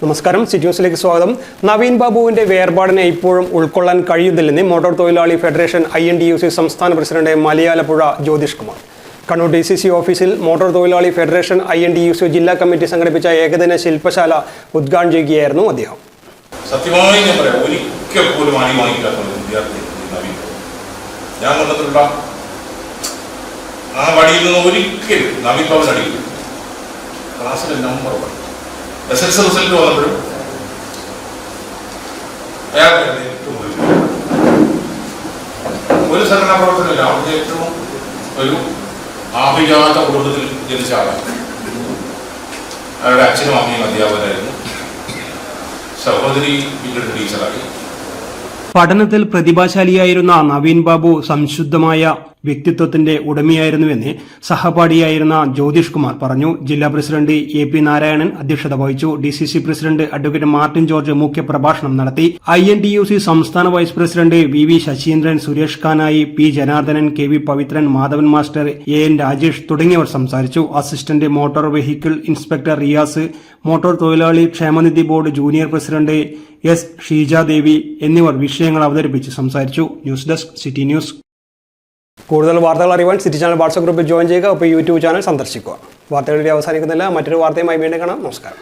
നമസ്കാരം, സിറ്റി ന്യൂസിലേക്ക് സ്വാഗതം. നവീൻ ബാബുവിന്റെ വേർപാടിനെ ഇപ്പോഴും ഉൾക്കൊള്ളാൻ കഴിയുന്നില്ലെന്ന് മോട്ടോർ തൊഴിലാളി ഫെഡറേഷൻ INTUC സംസ്ഥാന പ്രസിഡന്റ് മലയാലപ്പുഴ ജ്യോതിഷ് കുമാർ. കണ്ണൂർ DCC ഓഫീസിൽ മോട്ടോർ തൊഴിലാളി ഫെഡറേഷൻ INTUC ജില്ലാ കമ്മിറ്റി സംഘടിപ്പിച്ച ഏകദിന ശില്പശാല ഉദ്ഘാടനം ചെയ്യുകയായിരുന്നു അദ്ദേഹം. സത്യമായി ഞാൻ പറയാം, ഒരിക്കൽ പോലും അണി വാങ്ങിക്കാത്ത വിദ്യാർത്ഥി നവീൻ. ഞാൻ കണ്ടിട്ടുള്ള ആ വടിയിൽ നിന്ന് ഒരിക്കലും നവീൻ ബാബു അടിക്കും. ക്ലാസ്സിലെ നമ്പർ SSLC റിസൾട്ട് വന്നപ്പോഴും ഒരു സംഘടനാ പ്രവർത്തനമില്ല. അവിടെ ഏറ്റവും ഒരു ആഭിജാത കുടുംബത്തിൽ ജനിച്ച ആളാണ്. അവരുടെ അച്ഛനും അമ്മയും അധ്യാപകരായിരുന്നു. സഹോദരി പിന്നീട് ടീച്ചറായി. പഠനത്തിൽ പ്രതിഭാശാലിയായിരുന്ന നവീൻ ബാബു സംശുദ്ധമായ വ്യക്തിത്വത്തിന്റെ ഉടമയായിരുന്നുവെന്ന് സഹപാഠിയായിരുന്ന ജ്യോതിഷ് കുമാർ പറഞ്ഞു. ജില്ലാ പ്രസിഡന്റ് AP നാരായണൻ അധ്യക്ഷത വഹിച്ചു. DCC president advocate Martin George മുഖ്യപ്രഭാഷണം നടത്തി. INTUC സംസ്ഥാന vice president VV Sasheendran, Suresh Kanayi, P Janardhanan, KV Pavithran, Madhavan master, AN Rajesh തുടങ്ങിയവർ സംസാരിച്ചു. Assistant motor vehicle inspector Riyas, motor തൊഴിലാളി ക്ഷേമനിധി board junior president S Sheejadevi എന്നിവർ വിഷയങ്ങൾ അവതരിപ്പിച്ച് സംസാരിച്ചു. News desk, city news. കൂടുതൽ വാർത്തകൾ അറിയാൻ സിറ്റി ചാനൽ വാട്സ്ആപ്പ് ഗ്രൂപ്പിൽ ജോയിൻ ചെയ്യുക. അപ്പോൾ YouTube ചാനൽ സന്ദർശിക്കുക. വാർത്തകളുടെ അവസാനിക്കുന്നില്ല. മറ്റൊരു വാർത്തയുമായി വീണ്ടും കാണാം. നമസ്കാരം.